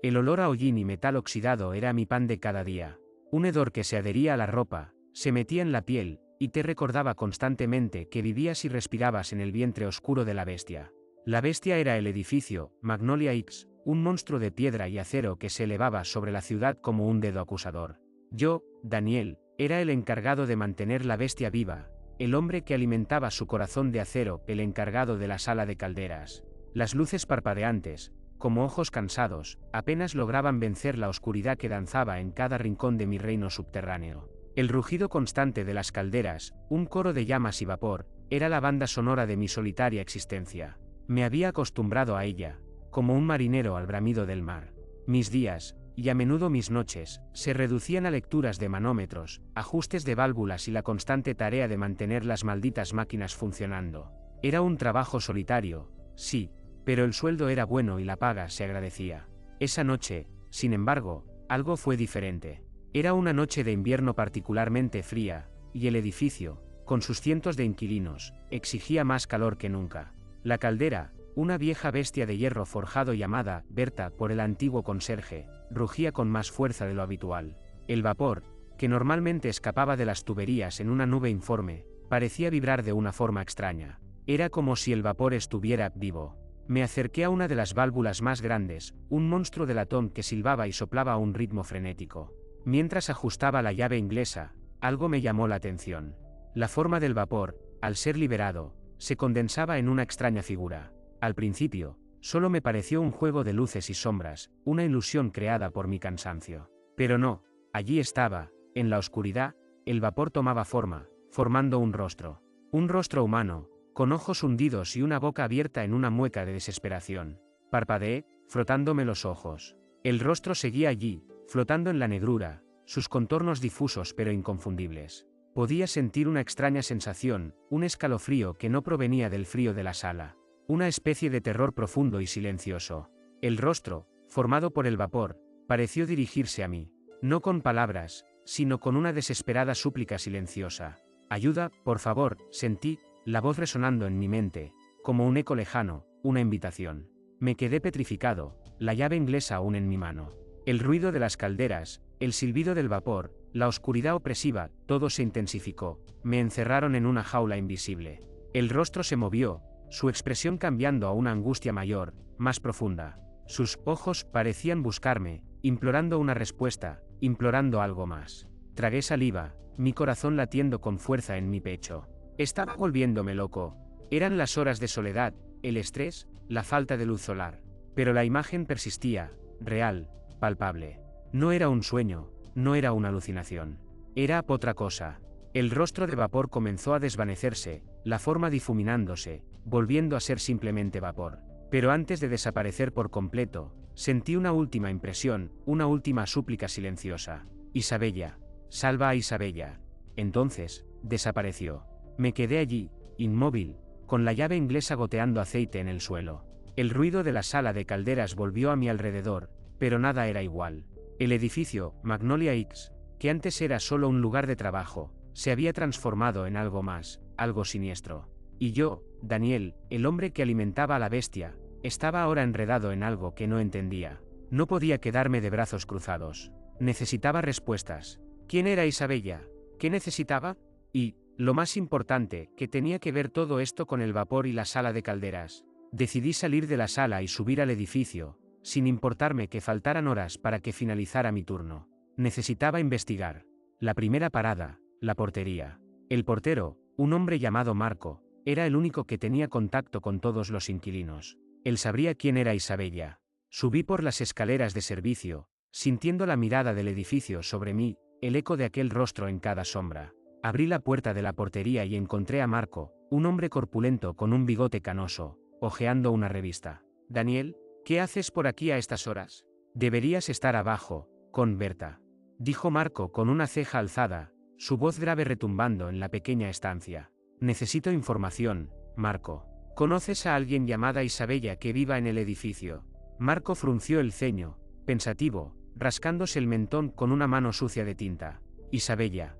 El olor a hollín y metal oxidado era mi pan de cada día. Un hedor que se adhería a la ropa, se metía en la piel, y te recordaba constantemente que vivías y respirabas en el vientre oscuro de la bestia. La bestia era el edificio, Magnolia X, un monstruo de piedra y acero que se elevaba sobre la ciudad como un dedo acusador. Yo, Daniel, era el encargado de mantener la bestia viva, el hombre que alimentaba su corazón de acero, el encargado de la sala de calderas. Las luces parpadeantes, como ojos cansados, apenas lograban vencer la oscuridad que danzaba en cada rincón de mi reino subterráneo. El rugido constante de las calderas, un coro de llamas y vapor, era la banda sonora de mi solitaria existencia. Me había acostumbrado a ella, como un marinero al bramido del mar. Mis días, y a menudo mis noches, se reducían a lecturas de manómetros, ajustes de válvulas y la constante tarea de mantener las malditas máquinas funcionando. Era un trabajo solitario, sí, pero el sueldo era bueno y la paga se agradecía. Esa noche, sin embargo, algo fue diferente. Era una noche de invierno particularmente fría, y el edificio, con sus cientos de inquilinos, exigía más calor que nunca. La caldera, una vieja bestia de hierro forjado llamada Berta por el antiguo conserje, rugía con más fuerza de lo habitual. El vapor, que normalmente escapaba de las tuberías en una nube informe, parecía vibrar de una forma extraña. Era como si el vapor estuviera vivo. Me acerqué a una de las válvulas más grandes, un monstruo de latón que silbaba y soplaba a un ritmo frenético. Mientras ajustaba la llave inglesa, algo me llamó la atención. La forma del vapor, al ser liberado, se condensaba en una extraña figura. Al principio, solo me pareció un juego de luces y sombras, una ilusión creada por mi cansancio. Pero no, allí estaba, en la oscuridad, el vapor tomaba forma, formando un rostro. Un rostro humano, con ojos hundidos y una boca abierta en una mueca de desesperación. Parpadeé, frotándome los ojos. El rostro seguía allí, flotando en la negrura, sus contornos difusos pero inconfundibles. Podía sentir una extraña sensación, un escalofrío que no provenía del frío de la sala. Una especie de terror profundo y silencioso. El rostro, formado por el vapor, pareció dirigirse a mí, no con palabras, sino con una desesperada súplica silenciosa. «Ayuda, por favor», sentí, la voz resonando en mi mente, como un eco lejano, una invitación. Me quedé petrificado, la llave inglesa aún en mi mano. El ruido de las calderas, el silbido del vapor, la oscuridad opresiva, todo se intensificó. Me encerraron en una jaula invisible. El rostro se movió, su expresión cambiando a una angustia mayor, más profunda. Sus ojos parecían buscarme, implorando una respuesta, implorando algo más. Tragué saliva, mi corazón latiendo con fuerza en mi pecho. Estaba volviéndome loco. Eran las horas de soledad, el estrés, la falta de luz solar. Pero la imagen persistía, real, palpable. No era un sueño, no era una alucinación. Era otra cosa. El rostro de vapor comenzó a desvanecerse, la forma difuminándose, volviendo a ser simplemente vapor. Pero antes de desaparecer por completo, sentí una última impresión, una última súplica silenciosa. «Isabella, salva a Isabella». Entonces, desapareció. Me quedé allí, inmóvil, con la llave inglesa goteando aceite en el suelo. El ruido de la sala de calderas volvió a mi alrededor, pero nada era igual. El edificio, Magnolia X, que antes era solo un lugar de trabajo, se había transformado en algo más, algo siniestro. Y yo, Daniel, el hombre que alimentaba a la bestia, estaba ahora enredado en algo que no entendía. No podía quedarme de brazos cruzados. Necesitaba respuestas. ¿Quién era Isabella? ¿Qué necesitaba? Y, lo más importante, que tenía que ver todo esto con el vapor y la sala de calderas. Decidí salir de la sala y subir al edificio, sin importarme que faltaran horas para que finalizara mi turno. Necesitaba investigar. La primera parada, la portería. El portero, un hombre llamado Marco, era el único que tenía contacto con todos los inquilinos. Él sabría quién era Isabella. Subí por las escaleras de servicio, sintiendo la mirada del edificio sobre mí, el eco de aquel rostro en cada sombra. Abrí la puerta de la portería y encontré a Marco, un hombre corpulento con un bigote canoso, hojeando una revista. «Daniel, ¿qué haces por aquí a estas horas?» «Deberías estar abajo, con Berta», dijo Marco con una ceja alzada, su voz grave retumbando en la pequeña estancia. «Necesito información, Marco. ¿Conoces a alguien llamada Isabella que viva en el edificio?» Marco frunció el ceño, pensativo, rascándose el mentón con una mano sucia de tinta. «Isabella.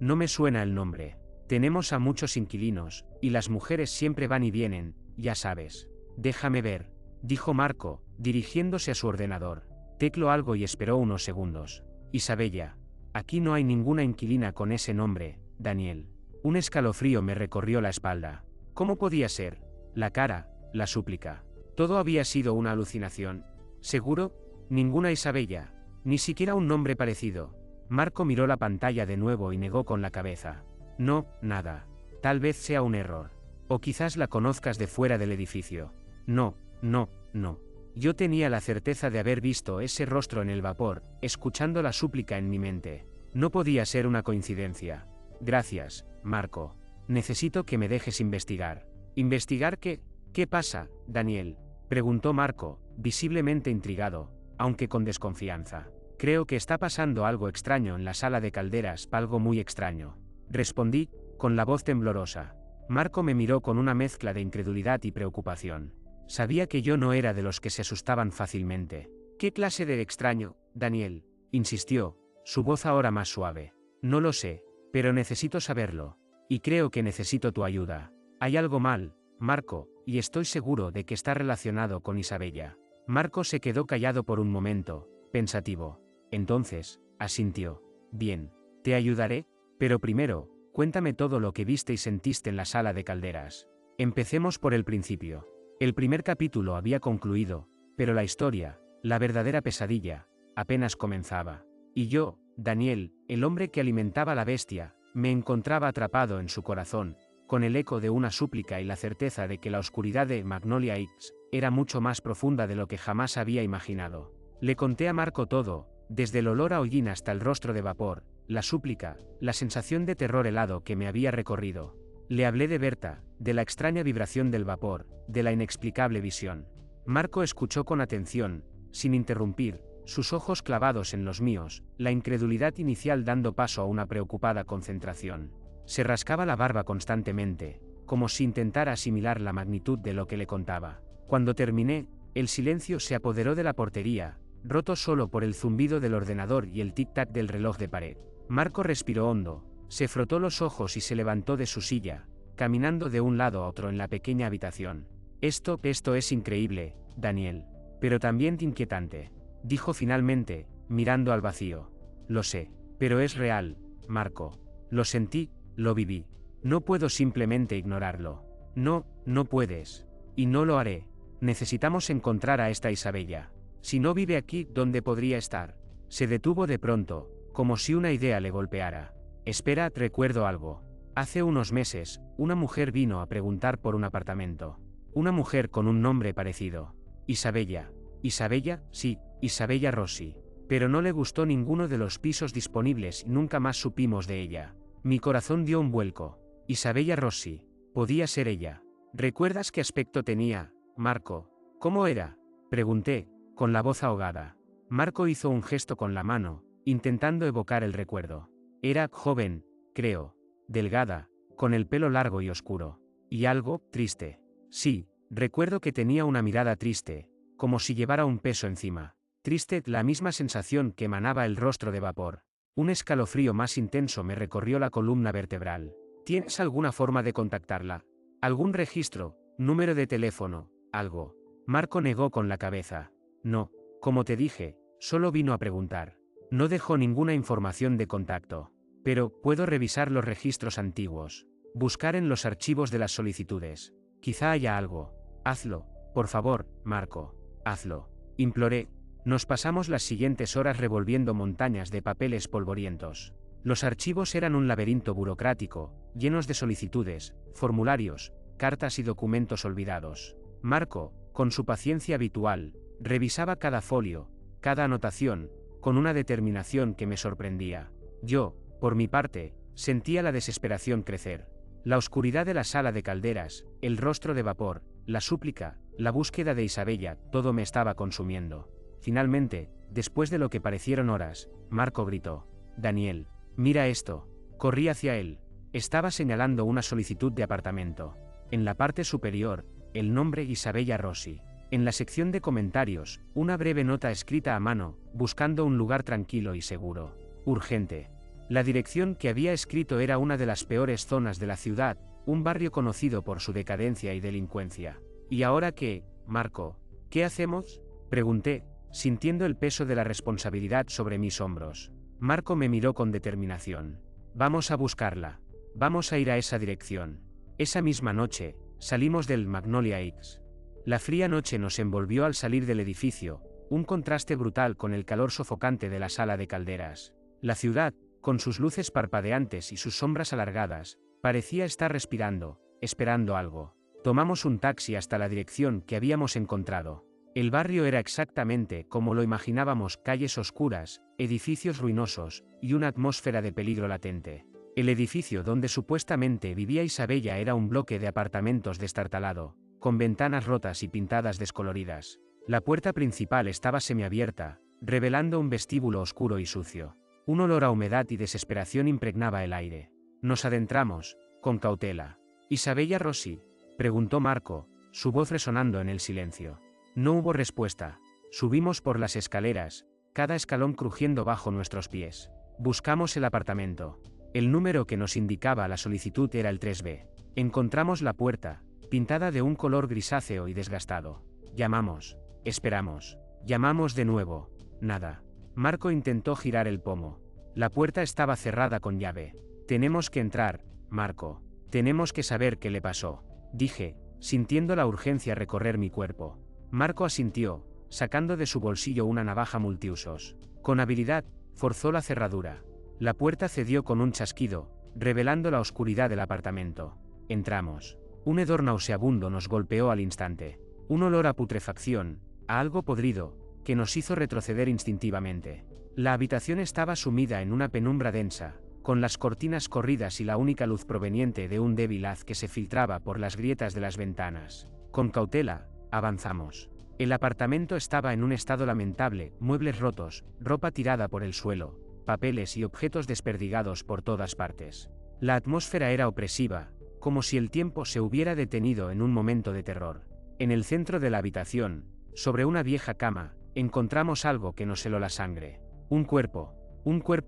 No me suena el nombre. Tenemos a muchos inquilinos, y las mujeres siempre van y vienen, ya sabes». «Déjame ver», dijo Marco, dirigiéndose a su ordenador. Tecló algo y esperó unos segundos. Isabella. Aquí no hay ninguna inquilina con ese nombre, Daniel. Un escalofrío me recorrió la espalda. ¿Cómo podía ser? La cara, la súplica. Todo había sido una alucinación. ¿Seguro? Ninguna Isabella. Ni siquiera un nombre parecido. Marco miró la pantalla de nuevo y negó con la cabeza. No, nada. Tal vez sea un error. O quizás la conozcas de fuera del edificio. No, no, no. Yo tenía la certeza de haber visto ese rostro en el vapor, escuchando la súplica en mi mente. No podía ser una coincidencia. Gracias, Marco. Necesito que me dejes investigar. ¿Investigar qué? ¿Qué pasa, Daniel? Preguntó Marco, visiblemente intrigado, aunque con desconfianza. Creo que está pasando algo extraño en la sala de calderas, algo muy extraño. Respondí, con la voz temblorosa. Marco me miró con una mezcla de incredulidad y preocupación. Sabía que yo no era de los que se asustaban fácilmente. ¿Qué clase de extraño, Daniel? Insistió, su voz ahora más suave. No lo sé, pero necesito saberlo. Y creo que necesito tu ayuda. Hay algo mal, Marco, y estoy seguro de que está relacionado con Isabella. Marco se quedó callado por un momento, pensativo. Entonces, asintió. Bien, te ayudaré, pero primero, cuéntame todo lo que viste y sentiste en la sala de calderas. Empecemos por el principio. El primer capítulo había concluido, pero la historia, la verdadera pesadilla, apenas comenzaba. Y yo, Daniel, el hombre que alimentaba la bestia, me encontraba atrapado en su corazón, con el eco de una súplica y la certeza de que la oscuridad de Magnolia X era mucho más profunda de lo que jamás había imaginado. Le conté a Marco todo, desde el olor a hollín hasta el rostro de vapor, la súplica, la sensación de terror helado que me había recorrido. Le hablé de Berta, de la extraña vibración del vapor, de la inexplicable visión. Marco escuchó con atención, sin interrumpir, sus ojos clavados en los míos, la incredulidad inicial dando paso a una preocupada concentración. Se rascaba la barba constantemente, como si intentara asimilar la magnitud de lo que le contaba. Cuando terminé, el silencio se apoderó de la portería, roto solo por el zumbido del ordenador y el tic-tac del reloj de pared. Marco respiró hondo, se frotó los ojos y se levantó de su silla, caminando de un lado a otro en la pequeña habitación. Esto es increíble, Daniel. Pero también inquietante, dijo finalmente, mirando al vacío. Lo sé, pero es real, Marco. Lo sentí, lo viví. No puedo simplemente ignorarlo. No, no puedes. Y no lo haré. Necesitamos encontrar a esta Isabella. Si no vive aquí, ¿dónde podría estar? Se detuvo de pronto, como si una idea le golpeara. Espera, recuerdo algo. Hace unos meses, una mujer vino a preguntar por un apartamento. Una mujer con un nombre parecido. Isabella. ¿Isabella? Sí, Isabella Rossi. Pero no le gustó ninguno de los pisos disponibles y nunca más supimos de ella. Mi corazón dio un vuelco. Isabella Rossi. Podía ser ella. ¿Recuerdas qué aspecto tenía, Marco? ¿Cómo era? Pregunté, con la voz ahogada. Marco hizo un gesto con la mano, intentando evocar el recuerdo. Era joven, creo. Delgada, con el pelo largo y oscuro. Y algo triste. Sí, recuerdo que tenía una mirada triste, como si llevara un peso encima. Triste, la misma sensación que emanaba el rostro de vapor. Un escalofrío más intenso me recorrió la columna vertebral. ¿Tienes alguna forma de contactarla? ¿Algún registro, número de teléfono, algo? Marco negó con la cabeza. No, como te dije, solo vino a preguntar. No dejó ninguna información de contacto. Pero, puedo revisar los registros antiguos. Buscar en los archivos de las solicitudes. Quizá haya algo. Hazlo, por favor, Marco. Hazlo. Imploré. Nos pasamos las siguientes horas revolviendo montañas de papeles polvorientos. Los archivos eran un laberinto burocrático, llenos de solicitudes, formularios, cartas y documentos olvidados. Marco, con su paciencia habitual, revisaba cada folio, cada anotación, con una determinación que me sorprendía. Yo, por mi parte, sentía la desesperación crecer. La oscuridad de la sala de calderas, el rostro de vapor, la súplica, la búsqueda de Isabella, todo me estaba consumiendo. Finalmente, después de lo que parecieron horas, Marco gritó: Daniel, mira esto. Corrí hacia él. Estaba señalando una solicitud de apartamento. En la parte superior, el nombre Isabella Rossi. En la sección de comentarios, una breve nota escrita a mano, buscando un lugar tranquilo y seguro. Urgente. La dirección que había escrito era una de las peores zonas de la ciudad, un barrio conocido por su decadencia y delincuencia. ¿Y ahora qué, Marco? ¿Qué hacemos? Pregunté, sintiendo el peso de la responsabilidad sobre mis hombros. Marco me miró con determinación. Vamos a buscarla. Vamos a ir a esa dirección. Esa misma noche, salimos del Magnolia X. La fría noche nos envolvió al salir del edificio, un contraste brutal con el calor sofocante de la sala de calderas. La ciudad, con sus luces parpadeantes y sus sombras alargadas, parecía estar respirando, esperando algo. Tomamos un taxi hasta la dirección que habíamos encontrado. El barrio era exactamente como lo imaginábamos: calles oscuras, edificios ruinosos, y una atmósfera de peligro latente. El edificio donde supuestamente vivía Isabella era un bloque de apartamentos destartalado, con ventanas rotas y pintadas descoloridas. La puerta principal estaba semiabierta, revelando un vestíbulo oscuro y sucio. Un olor a humedad y desesperación impregnaba el aire. Nos adentramos, con cautela. «¿Isabella Rossi?», preguntó Marco, su voz resonando en el silencio. No hubo respuesta. Subimos por las escaleras, cada escalón crujiendo bajo nuestros pies. Buscamos el apartamento. El número que nos indicaba la solicitud era el 3B. Encontramos la puerta, pintada de un color grisáceo y desgastado. Llamamos. Esperamos. Llamamos de nuevo. Nada. Marco intentó girar el pomo. La puerta estaba cerrada con llave. «Tenemos que entrar, Marco. Tenemos que saber qué le pasó», dije, sintiendo la urgencia recorrer mi cuerpo. Marco asintió, sacando de su bolsillo una navaja multiusos. Con habilidad, forzó la cerradura. La puerta cedió con un chasquido, revelando la oscuridad del apartamento. Entramos. Un hedor nauseabundo nos golpeó al instante. Un olor a putrefacción, a algo podrido, que nos hizo retroceder instintivamente. La habitación estaba sumida en una penumbra densa, con las cortinas corridas y la única luz proveniente de un débil haz que se filtraba por las grietas de las ventanas. Con cautela, avanzamos. El apartamento estaba en un estado lamentable: muebles rotos, ropa tirada por el suelo, papeles y objetos desperdigados por todas partes. La atmósfera era opresiva, como si el tiempo se hubiera detenido en un momento de terror. En el centro de la habitación, sobre una vieja cama, encontramos algo que nos heló la sangre. Un cuerpo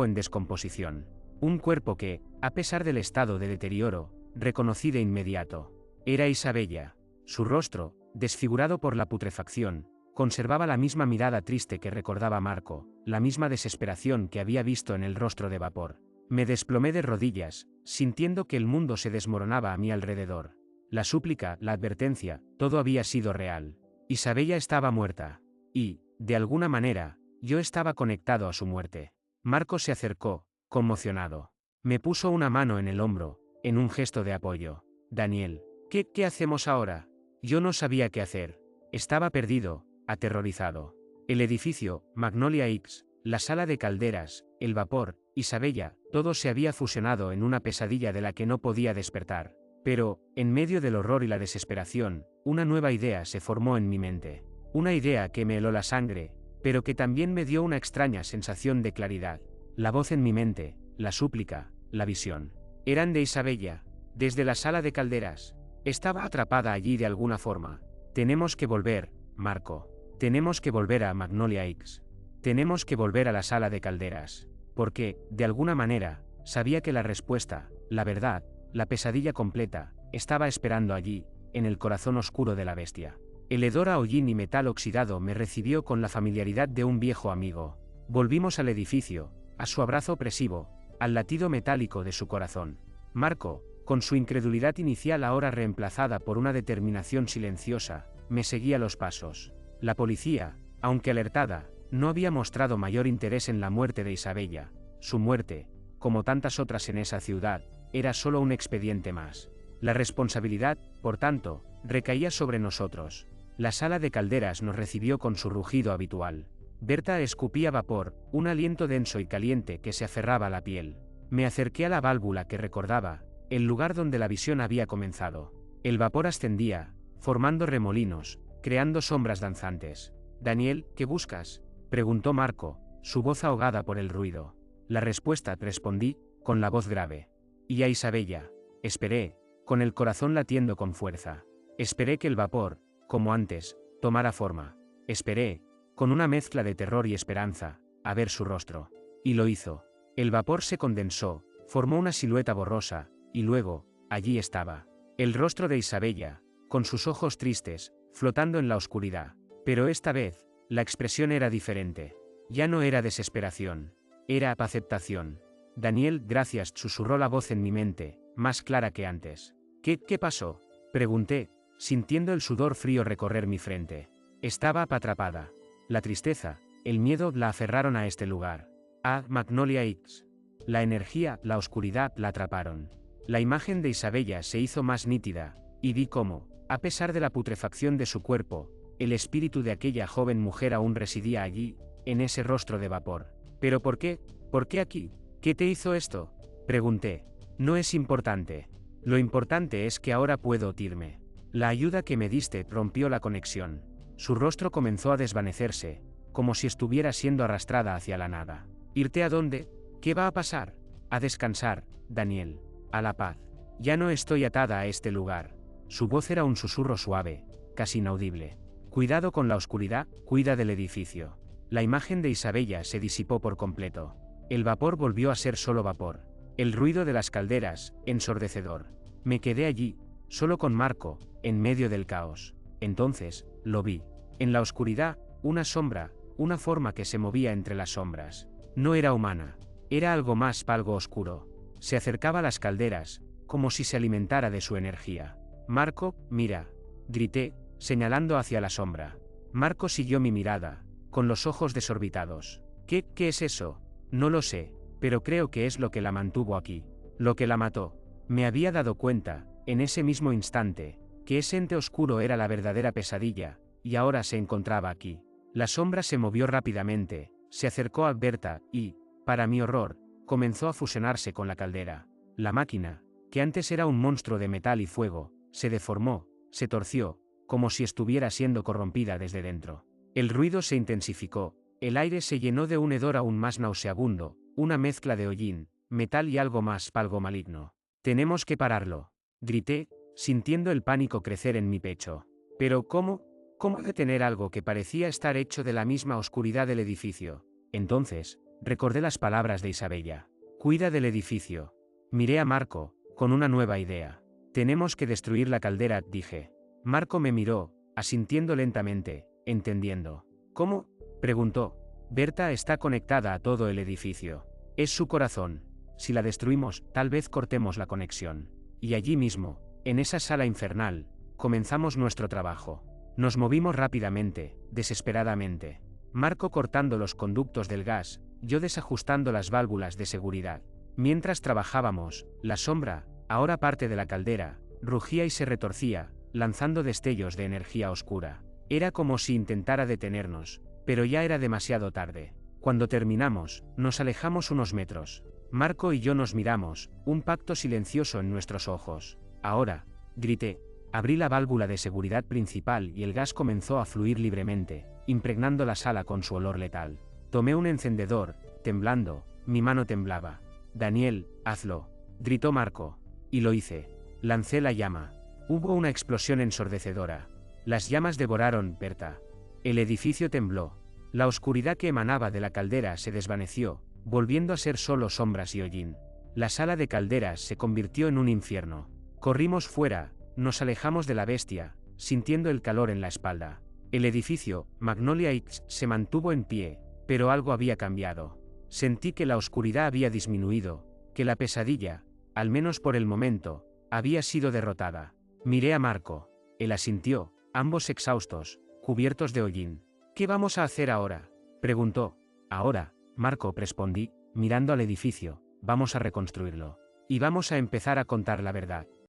en descomposición. Un cuerpo que, a pesar del estado de deterioro, reconocí de inmediato. Era Isabella. Su rostro, desfigurado por la putrefacción, conservaba la misma mirada triste que recordaba Marco, la misma desesperación que había visto en el rostro de Vapor. Me desplomé de rodillas, sintiendo que el mundo se desmoronaba a mi alrededor. La súplica, la advertencia, todo había sido real. Isabella estaba muerta. Y, de alguna manera, yo estaba conectado a su muerte. Marco se acercó, conmocionado. Me puso una mano en el hombro, en un gesto de apoyo. «Daniel, ¿qué hacemos ahora?». Yo no sabía qué hacer. Estaba perdido, aterrorizado. El edificio, Magnolia X, la sala de calderas, el vapor, Isabella, todo se había fusionado en una pesadilla de la que no podía despertar. Pero, en medio del horror y la desesperación, una nueva idea se formó en mi mente. Una idea que me heló la sangre, pero que también me dio una extraña sensación de claridad. La voz en mi mente, la súplica, la visión. Eran de Isabella, desde la sala de calderas. Estaba atrapada allí de alguna forma. «Tenemos que volver, Marco. Tenemos que volver a Magnolia X. Tenemos que volver a la sala de calderas». Porque, de alguna manera, sabía que la respuesta, la verdad, la pesadilla completa, estaba esperando allí, en el corazón oscuro de la bestia. El hedor a hollín y metal oxidado me recibió con la familiaridad de un viejo amigo. Volvimos al edificio, a su abrazo opresivo, al latido metálico de su corazón. Marco, con su incredulidad inicial ahora reemplazada por una determinación silenciosa, me seguía los pasos. La policía, aunque alertada, no había mostrado mayor interés en la muerte de Isabella. Su muerte, como tantas otras en esa ciudad, era solo un expediente más. La responsabilidad, por tanto, recaía sobre nosotros. La sala de calderas nos recibió con su rugido habitual. Berta escupía vapor, un aliento denso y caliente que se aferraba a la piel. Me acerqué a la válvula que recordaba, el lugar donde la visión había comenzado. El vapor ascendía, formando remolinos, creando sombras danzantes. «Daniel, ¿qué buscas?», preguntó Marco, su voz ahogada por el ruido. La respuesta, respondí, con la voz grave. «Y a Isabella». Esperé, con el corazón latiendo con fuerza. Esperé que el vapor, como antes, tomara forma. Esperé, con una mezcla de terror y esperanza, a ver su rostro. Y lo hizo. El vapor se condensó, formó una silueta borrosa, y luego, allí estaba. El rostro de Isabella, con sus ojos tristes, flotando en la oscuridad. Pero esta vez, La expresión era diferente. Ya no era desesperación. Era aceptación. Daniel, gracias, susurró la voz en mi mente, más clara que antes. ¿Qué pasó? Pregunté, sintiendo el sudor frío recorrer mi frente. Estaba atrapada. La tristeza, el miedo la aferraron a este lugar. A Magnolia X. La energía, la oscuridad la atraparon. La imagen de Isabella se hizo más nítida, y vi cómo, a pesar de la putrefacción de su cuerpo, el espíritu de aquella joven mujer aún residía allí, en ese rostro de vapor. ¿Pero por qué? ¿Por qué aquí? ¿Qué te hizo esto? Pregunté. No es importante. Lo importante es que ahora puedo irme. La ayuda que me diste rompió la conexión. Su rostro comenzó a desvanecerse, como si estuviera siendo arrastrada hacia la nada. ¿Irte a dónde? ¿Qué va a pasar? A descansar, Daniel. A la paz. Ya no estoy atada a este lugar. Su voz era un susurro suave, casi inaudible. Cuidado con la oscuridad, cuida del edificio. La imagen de Isabella se disipó por completo. El vapor volvió a ser solo vapor. El ruido de las calderas, ensordecedor. Me quedé allí, solo con Marco, en medio del caos. Entonces, lo vi. En la oscuridad, una sombra, una forma que se movía entre las sombras. No era humana. Era algo más, algo oscuro. Se acercaba a las calderas, como si se alimentara de su energía. Marco, mira. Grité, señalando hacia la sombra. Marco siguió mi mirada, con los ojos desorbitados. ¿Qué es eso? No lo sé, pero creo que es lo que la mantuvo aquí. Lo que la mató. Me había dado cuenta, en ese mismo instante, que ese ente oscuro era la verdadera pesadilla, y ahora se encontraba aquí. La sombra se movió rápidamente, se acercó a Berta y, para mi horror, comenzó a fusionarse con la caldera. La máquina, que antes era un monstruo de metal y fuego, se deformó, se torció, como si estuviera siendo corrompida desde dentro. El ruido se intensificó, el aire se llenó de un hedor aún más nauseabundo, una mezcla de hollín, metal y algo más, algo maligno. Tenemos que pararlo. Grité, sintiendo el pánico crecer en mi pecho. Pero ¿cómo? ¿Cómo detener algo que parecía estar hecho de la misma oscuridad del edificio? Entonces, recordé las palabras de Isabella. Cuida del edificio. Miré a Marco, con una nueva idea. Tenemos que destruir la caldera, dije. Marco me miró, asintiendo lentamente, entendiendo. ¿Cómo? Preguntó. Berta está conectada a todo el edificio. Es su corazón. Si la destruimos, tal vez cortemos la conexión. Y allí mismo, en esa sala infernal, comenzamos nuestro trabajo. Nos movimos rápidamente, desesperadamente. Marco cortando los conductos del gas, yo desajustando las válvulas de seguridad. Mientras trabajábamos, la sombra, ahora parte de la caldera, rugía y se retorcía, lanzando destellos de energía oscura. Era como si intentara detenernos, pero ya era demasiado tarde. Cuando terminamos, nos alejamos unos metros. Marco y yo nos miramos, un pacto silencioso en nuestros ojos. Ahora, grité. Abrí la válvula de seguridad principal y el gas comenzó a fluir libremente, impregnando la sala con su olor letal. Tomé un encendedor, temblando, mi mano temblaba. Daniel, hazlo, gritó Marco. Y lo hice. Lancé la llama. Hubo una explosión ensordecedora. Las llamas devoraron Berta. El edificio tembló. La oscuridad que emanaba de la caldera se desvaneció, volviendo a ser solo sombras y hollín. La sala de calderas se convirtió en un infierno. Corrimos fuera, nos alejamos de la bestia, sintiendo el calor en la espalda. El edificio, Magnolia X, se mantuvo en pie, pero algo había cambiado. Sentí que la oscuridad había disminuido, que la pesadilla, al menos por el momento, había sido derrotada. Miré a Marco. Él asintió, ambos exhaustos, cubiertos de hollín. ¿Qué vamos a hacer ahora? Preguntó. Ahora, Marco, respondí, mirando al edificio, vamos a reconstruirlo. Y vamos a empezar a contar la verdad.